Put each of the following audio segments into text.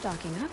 stocking up.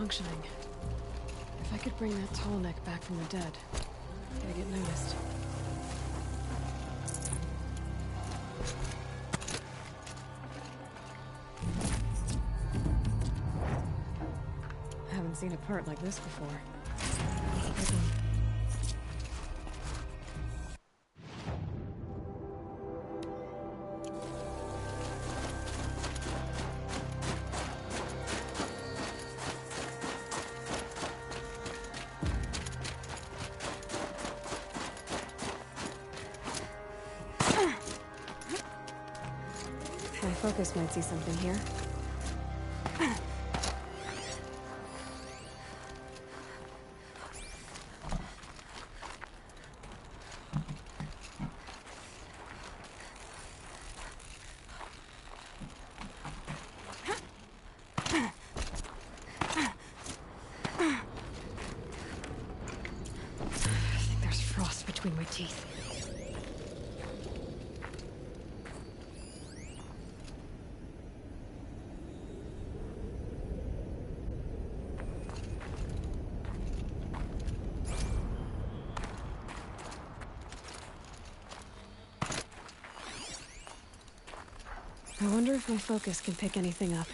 functioning. If I could bring that tall neck back from the dead, I'd get noticed. I haven't seen a part like this before. It's a big one. My focus might see something here. I think there's frost between my teeth. I wonder if my focus can pick anything up.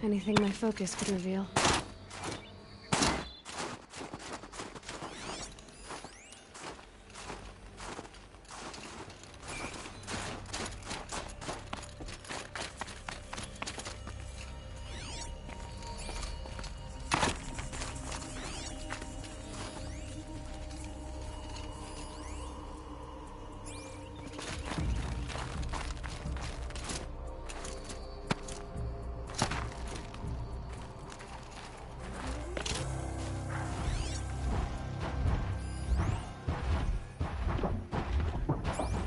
Anything my focus could reveal.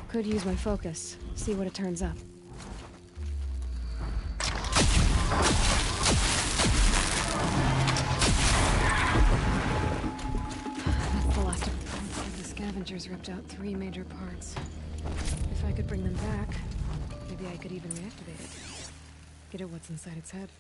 Could use my focus, see what it turns up. That's the last of the scavengers ripped out 3 major parts. If I could bring them back, maybe I could even reactivate it. Get at what's inside its head.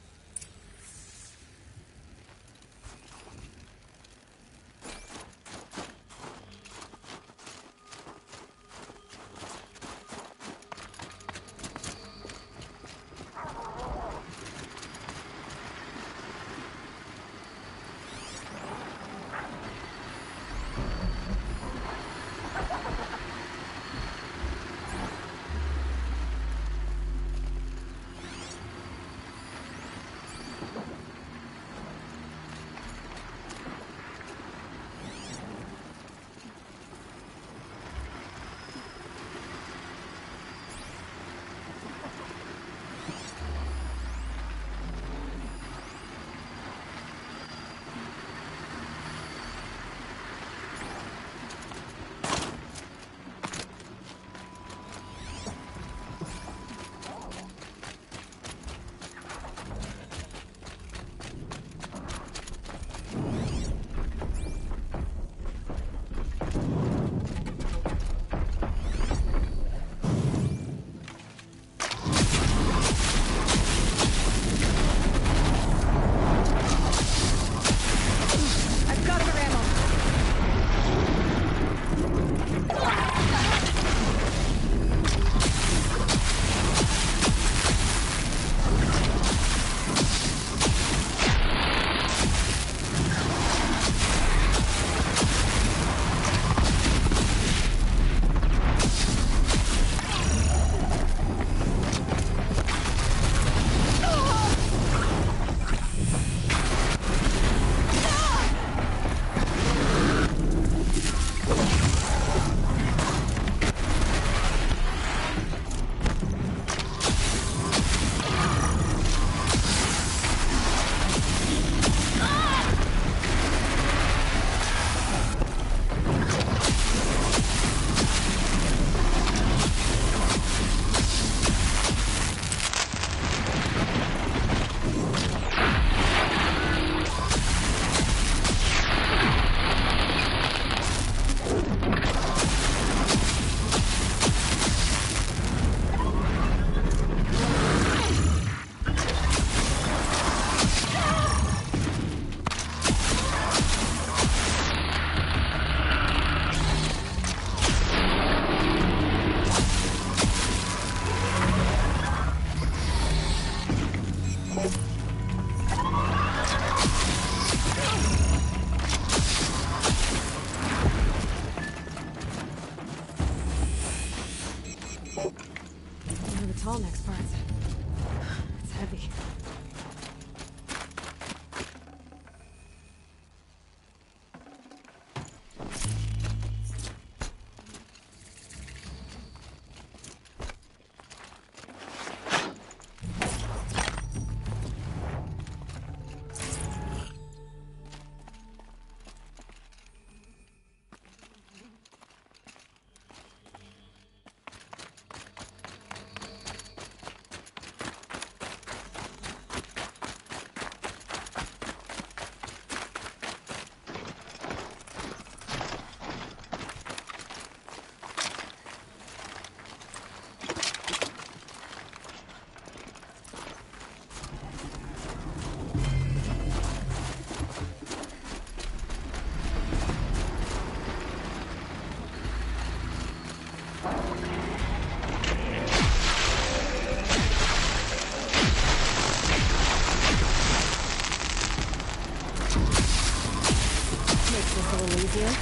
deal?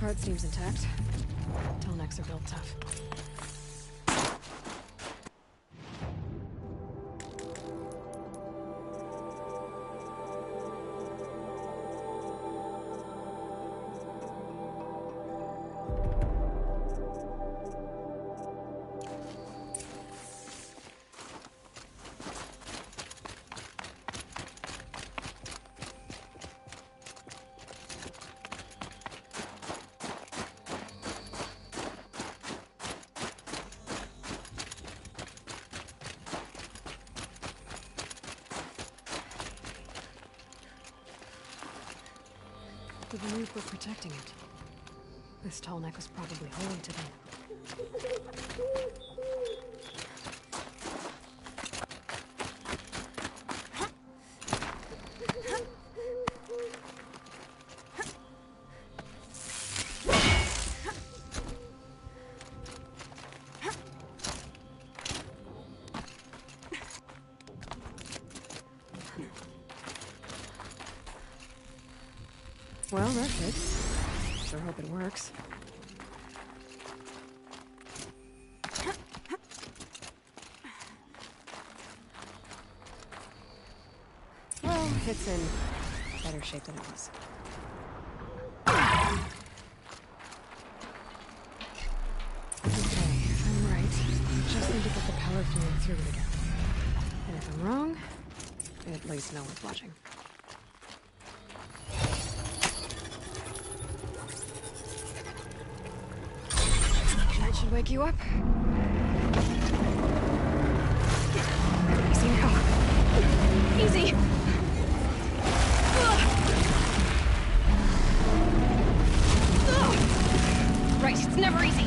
Part seems intact. Telnecks are built tough. The Venuke were protecting it. This Telnec was probably holy to them. Well, that's it. Sure hope it works. Well, it's in better shape than it was. Okay, I'm right. Just need to get the power flowing through it again. And if I'm wrong, at least no one's watching. That should wake you up. Easy now. Easy! Right, it's never easy.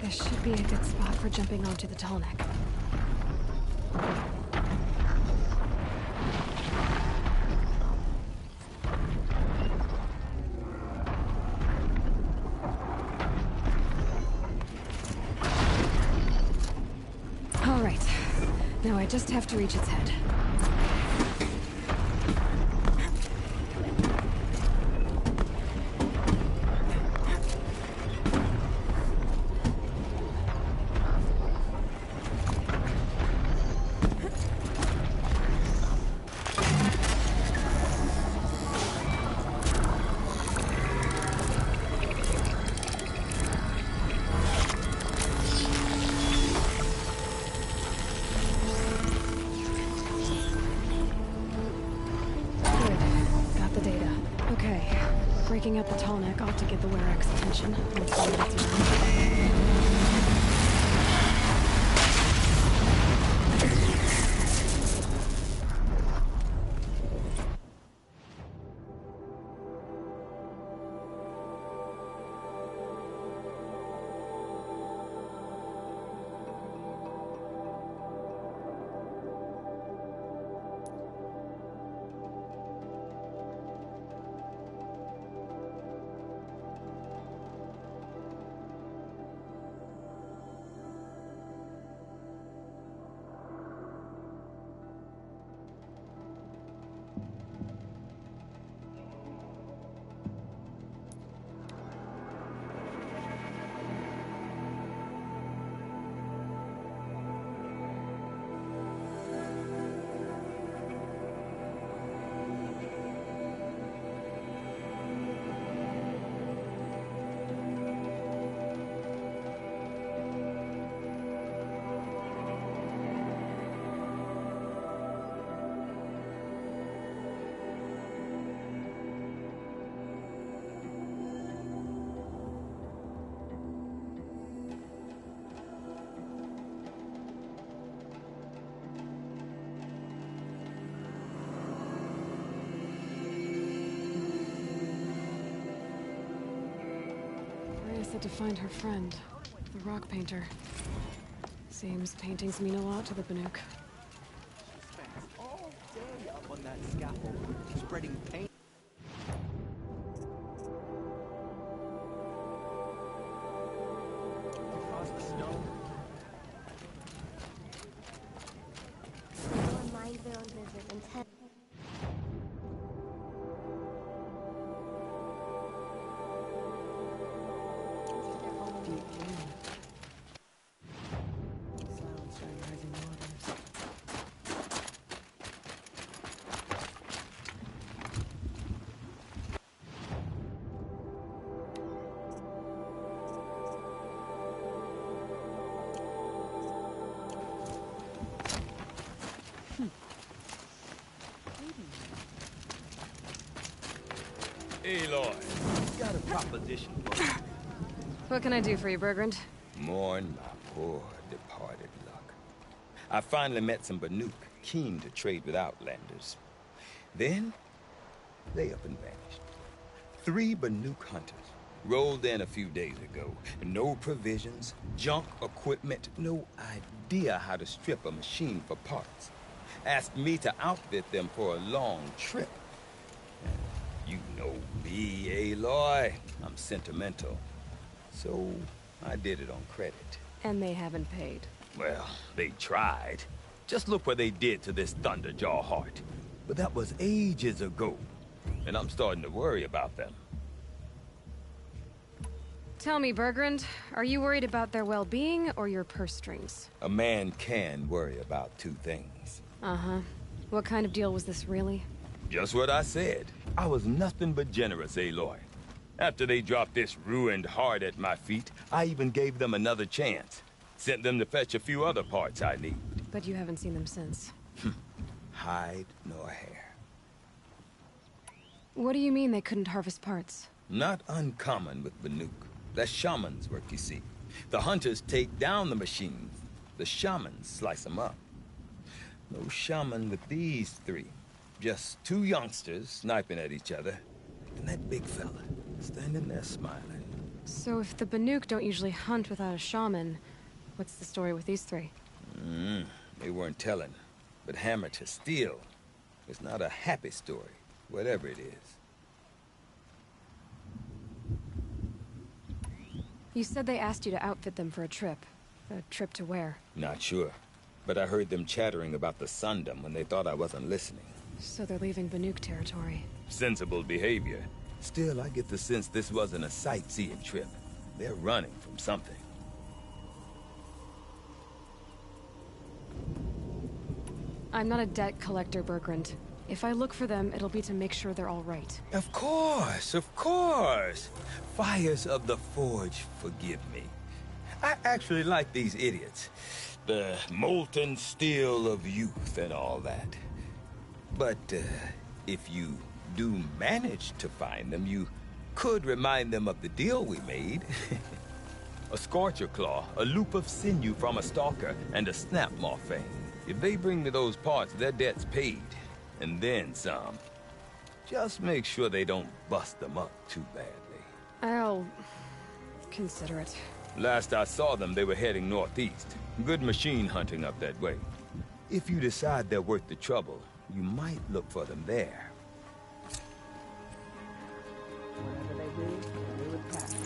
This should be a good spot for jumping onto the Telnec. All right. Now I just have to reach its head. Breaking up the Telnec ought to get the Werek's attention. Once we get to them. had to find her friend, the rock painter. Seems paintings mean a lot to the Banuk. Spends all day up on that scaffold, spreading paint. Across the stone. Someone mind their own business and tell. Aloy, got a proposition for you. What can I do for you, Bergrand? Mourn my poor departed luck. I finally met some Banuk keen to trade with Outlanders. Then, they up and vanished. 3 Banuk hunters rolled in a few days ago. No provisions, junk equipment, no idea how to strip a machine for parts. Asked me to outfit them for a long trip. You know me, Aloy. I'm sentimental. So, I did it on credit. And they haven't paid. Well, they tried. Just look what they did to this Thunderjaw heart. But that was ages ago. And I'm starting to worry about them. Tell me, Bergrand, are you worried about their well-being or your purse strings? A man can worry about 2 things. Uh-huh. What kind of deal was this, really? Just what I said. I was nothing but generous, Aloy. After they dropped this ruined heart at my feet, I even gave them another chance. Sent them to fetch a few other parts I need. But you haven't seen them since. Hide nor hair. What do you mean they couldn't harvest parts? Not uncommon with Banuk. That's shaman's work, you see. The hunters take down the machines. The shamans slice them up. No shaman with these 3. Just 2 youngsters sniping at each other. And that big fella standing there smiling. So if the Banuk don't usually hunt without a shaman, what's the story with these 3? They weren't telling. But hammer to steel. It's not a happy story, whatever it is. You said they asked you to outfit them for a trip. A trip to where? Not sure. But I heard them chattering about the Sundom when they thought I wasn't listening. So they're leaving Banuk territory. Sensible behavior. Still, I get the sense this wasn't a sightseeing trip. They're running from something. I'm not a debt collector, Bergrand. If I look for them, it'll be to make sure they're all right. Of course, of course. Fires of the Forge forgive me. I actually like these idiots. The molten steel of youth and all that. But if you do manage to find them, you could remind them of the deal we made. A scorcher claw, a loop of sinew from a stalker, and a snap morphine. If they bring me those parts, their debt's paid. And then some. Just make sure they don't bust them up too badly. I'll consider it. Last I saw them, they were heading northeast. Good machine hunting up that way. If you decide they're worth the trouble, you might look for them there. Whatever they do with passion.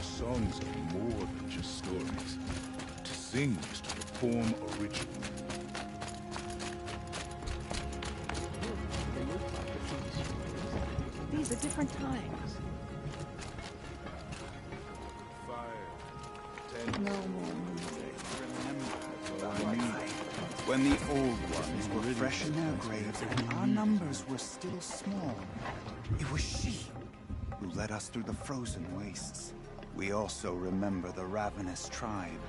Songs are more than just stories. To sing is to perform a ritual. These are different times. Fire. No more music. Remember what I need. When the old ones were fresh in their graves and our numbers were still small, it was she who led us through the frozen wastes. We also remember the ravenous tribe,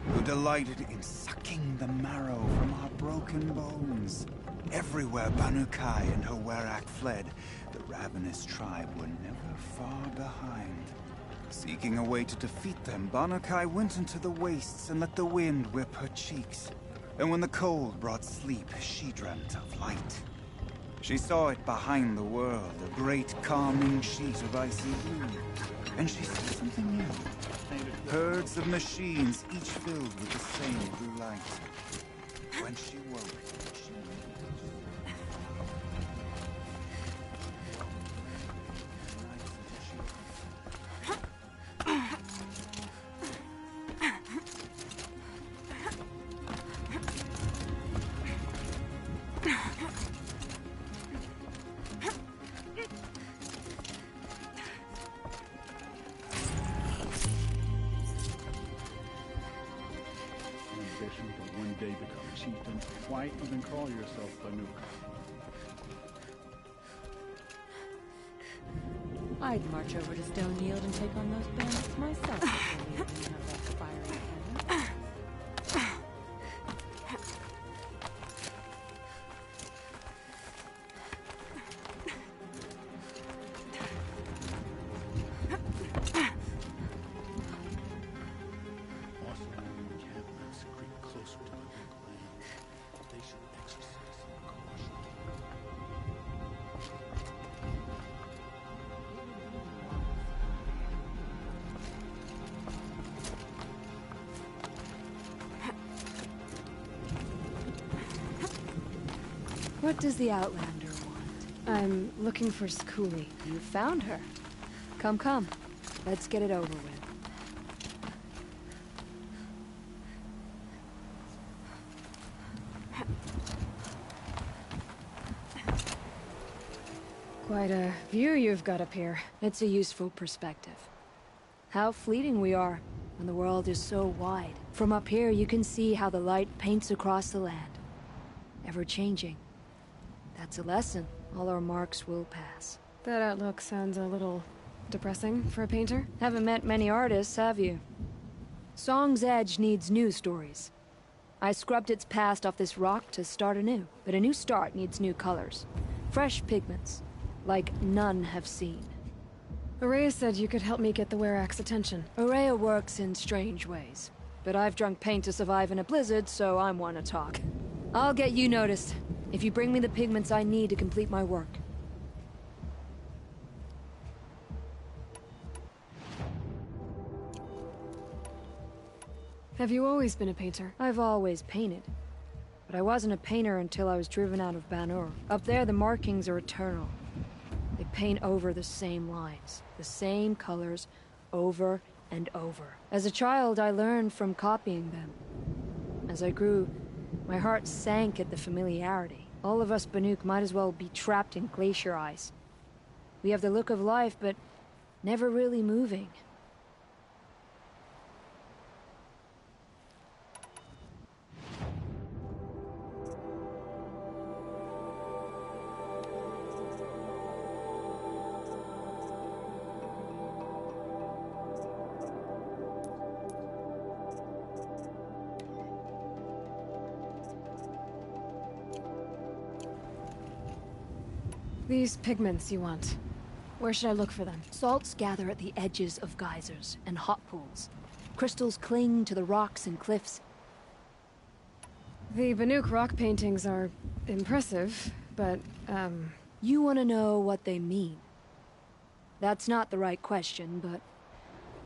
who delighted in sucking the marrow from our broken bones. Everywhere Banukai and her Werak fled, the ravenous tribe were never far behind. Seeking a way to defeat them, Banukai went into the wastes and let the wind whip her cheeks. And when the cold brought sleep, she dreamt of light. She saw it behind the world, a great calming sheet of icy blue. And she saw something new. Herds of machines, each filled with the same blue light. When she woke, she one day become chieftain. Why even call yourself Banuk? I'd march over to Stone Yield and take on those bandits myself if they leave me out of that fiery cannon. Also, encampments creep closer to Banuk land. They should exercise some caution. What does the Outlander want? I'm looking for Skuli. You found her. Come, come. Let's get it over with. Quite a view you've got up here. It's a useful perspective. How fleeting we are when the world is so wide. From up here, you can see how the light paints across the land. Ever changing. That's a lesson. All our marks will pass. That outlook sounds a little depressing for a painter. Haven't met many artists, have you? Song's Edge needs new stories. I scrubbed its past off this rock to start anew, but a new start needs new colors. Fresh pigments, like none have seen. Araya said you could help me get the Werak's attention. Araya works in strange ways, but I've drunk paint to survive in a blizzard, so I'm one to talk. I'll get you noticed, if you bring me the pigments I need to complete my work. Have you always been a painter? I've always painted. But I wasn't a painter until I was driven out of Banur. Up there, the markings are eternal. They paint over the same lines, the same colors, over and over. As a child, I learned from copying them. As I grew, my heart sank at the familiarity. All of us Banuk might as well be trapped in glacier ice. We have the look of life, but never really moving. These pigments you want. Where should I look for them? Salts gather at the edges of geysers and hot pools. Crystals cling to the rocks and cliffs. The Banuk rock paintings are impressive, but, You want to know what they mean. That's not the right question, but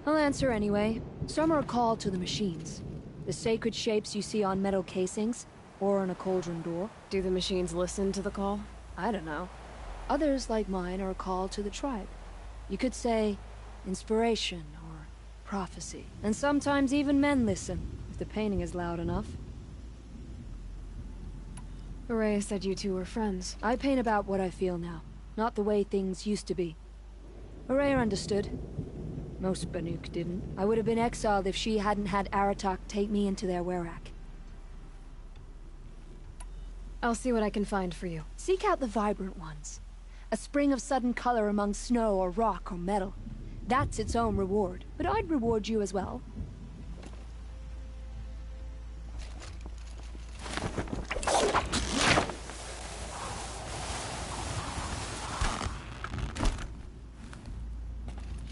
I'll answer anyway. Some are called to the machines. The sacred shapes you see on metal casings, or on a cauldron door. Do the machines listen to the call? I don't know. Others, like mine, are a call to the tribe. You could say inspiration or prophecy. And sometimes even men listen, if the painting is loud enough. Araya said you two were friends. I paint about what I feel now, not the way things used to be. Araya understood. Most Banuk didn't. I would have been exiled if she hadn't had Aratak take me into their Werak. I'll see what I can find for you. Seek out the vibrant ones. A spring of sudden color among snow or rock or metal. That's its own reward, but I'd reward you as well.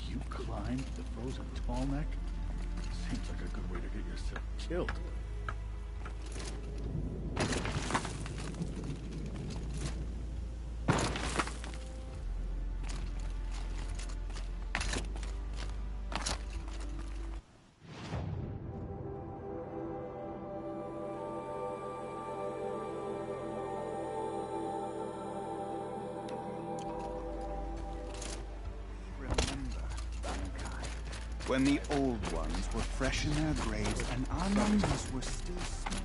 You climbed the frozen tall neck? Seems like a good way to get yourself killed. When the old ones were fresh in their graves and our numbers were still small.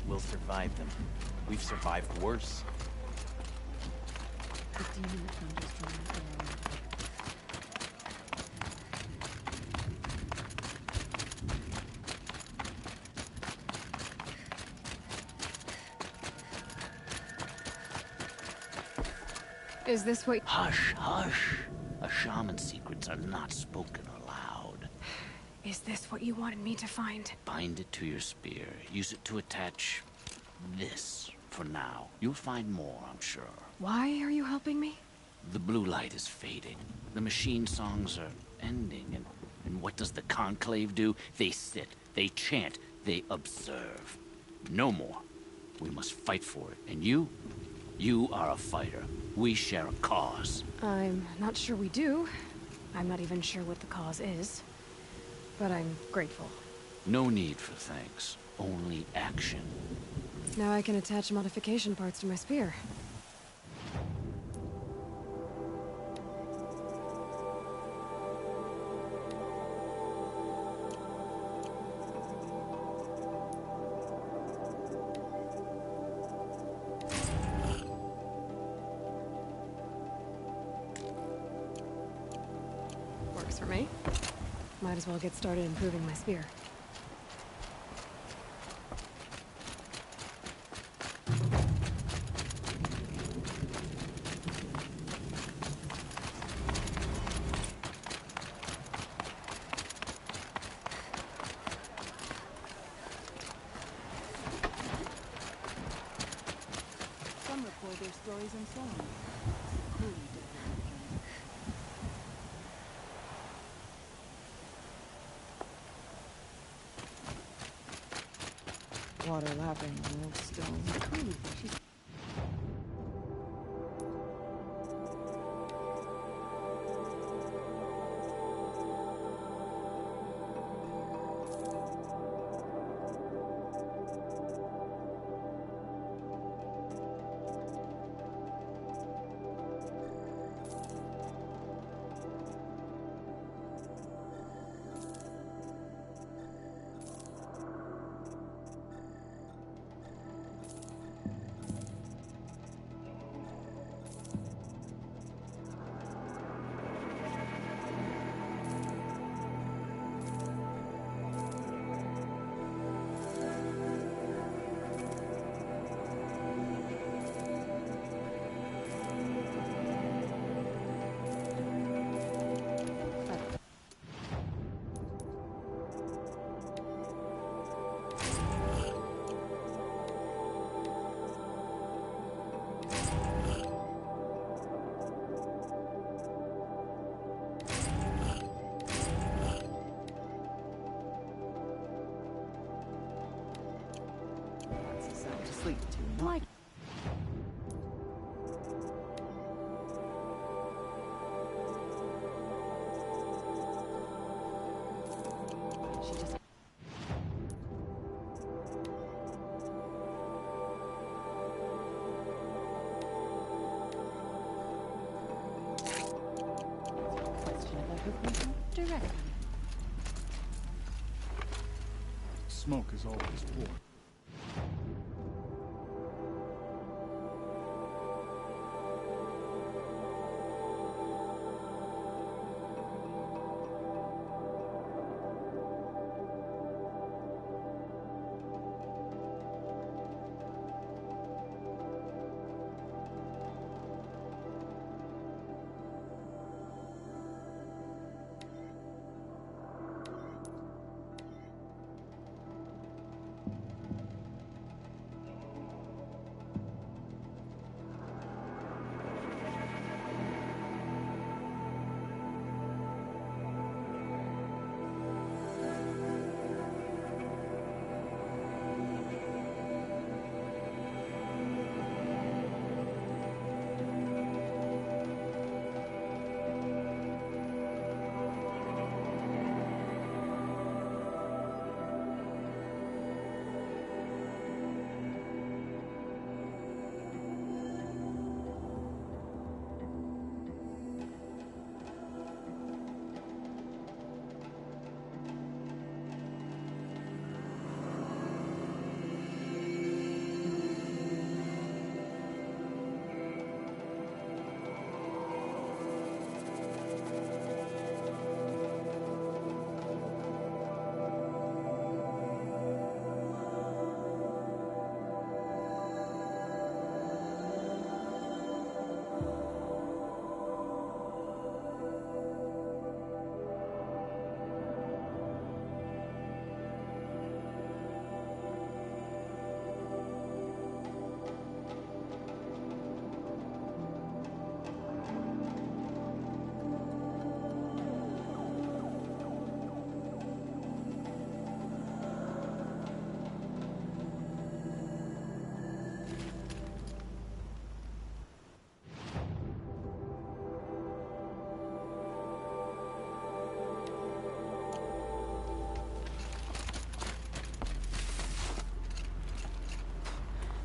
We'll survive them. We've survived worse. The demon that thunders from the air. Is this what— Hush, hush. A shaman's secrets are not spoken aloud. Is this what you wanted me to find? Bind it to your spear. Use it to attach this for now. You'll find more, I'm sure. Why are you helping me? The blue light is fading. The machine songs are ending. And what does the conclave do? They sit, they chant, they observe. No more. We must fight for it. And you are a fighter. We share a cause. I'm not sure we do. I'm not even sure what the cause is. But I'm grateful. No need for thanks. Only action. Now I can attach modification parts to my spear. Works for me. Might as well get started improving my spear. Some record their stories in songs. Water lapping on old stone. She's sound asleep too much. She just question about her person directly. Smoke is always war.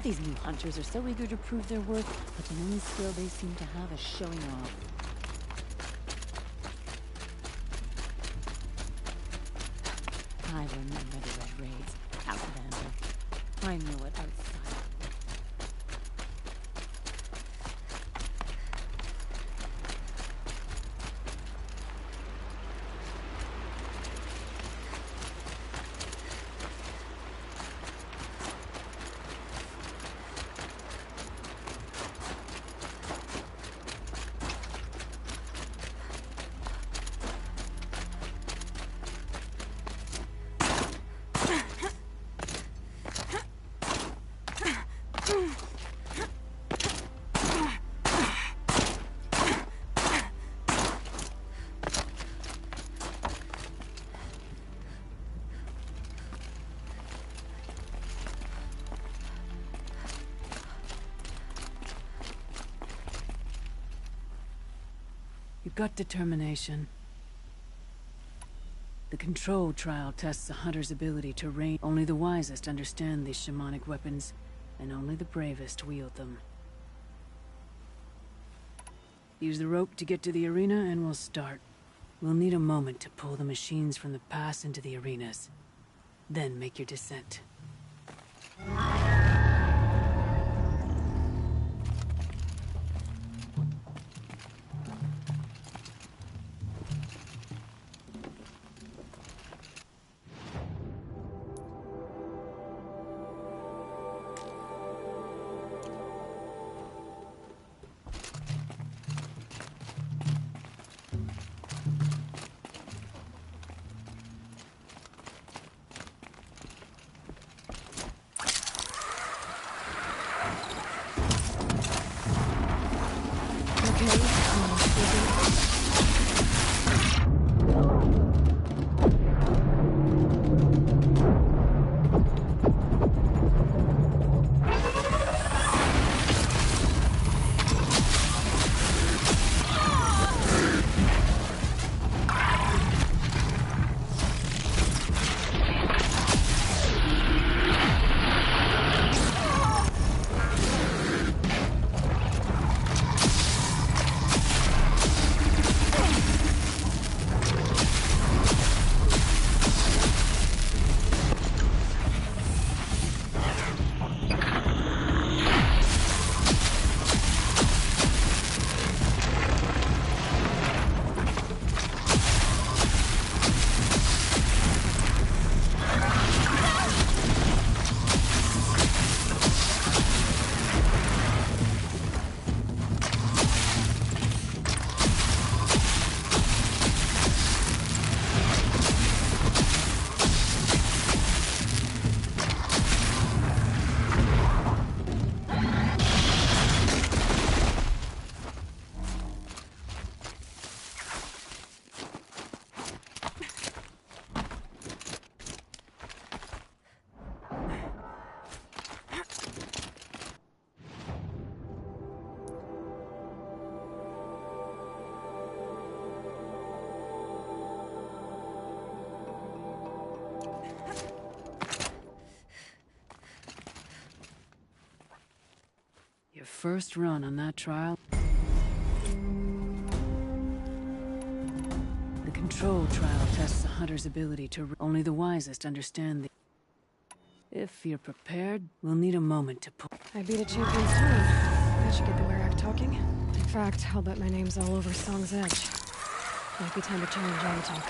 These new hunters are so eager to prove their worth, but the only skill they seem to have is showing off. I remember the red raids. Outlander. I know it outside. You've got determination. The control trial tests a hunter's ability to reign. Only the wisest understand these shamanic weapons, and only the bravest wield them. Use the rope to get to the arena, and we'll start. We'll need a moment to pull the machines from the pass into the arenas. Then make your descent. Your first run on that trial. The control trial tests a hunter's ability to... Only the wisest understand the... If you're prepared, we'll need a moment to pull... I beat a champion soon. I should get the Werak talking. In fact, I'll bet my name's all over Song's Edge. Might be time to challenge John talk.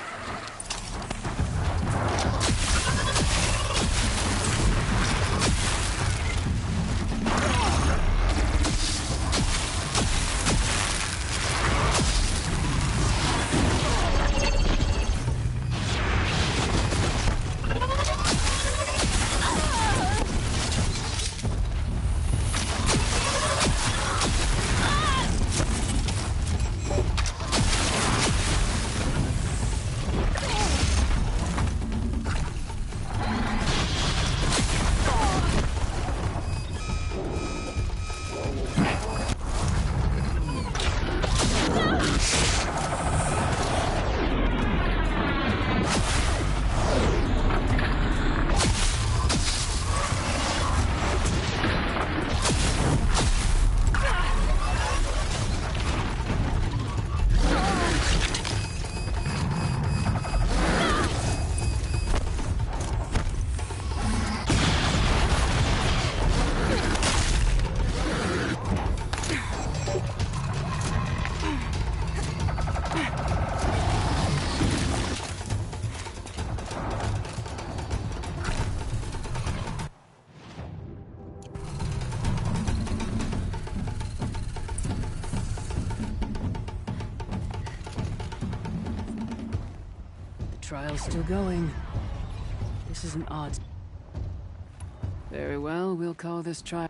trial's still going. This is an odd... Very well, we'll call this trial...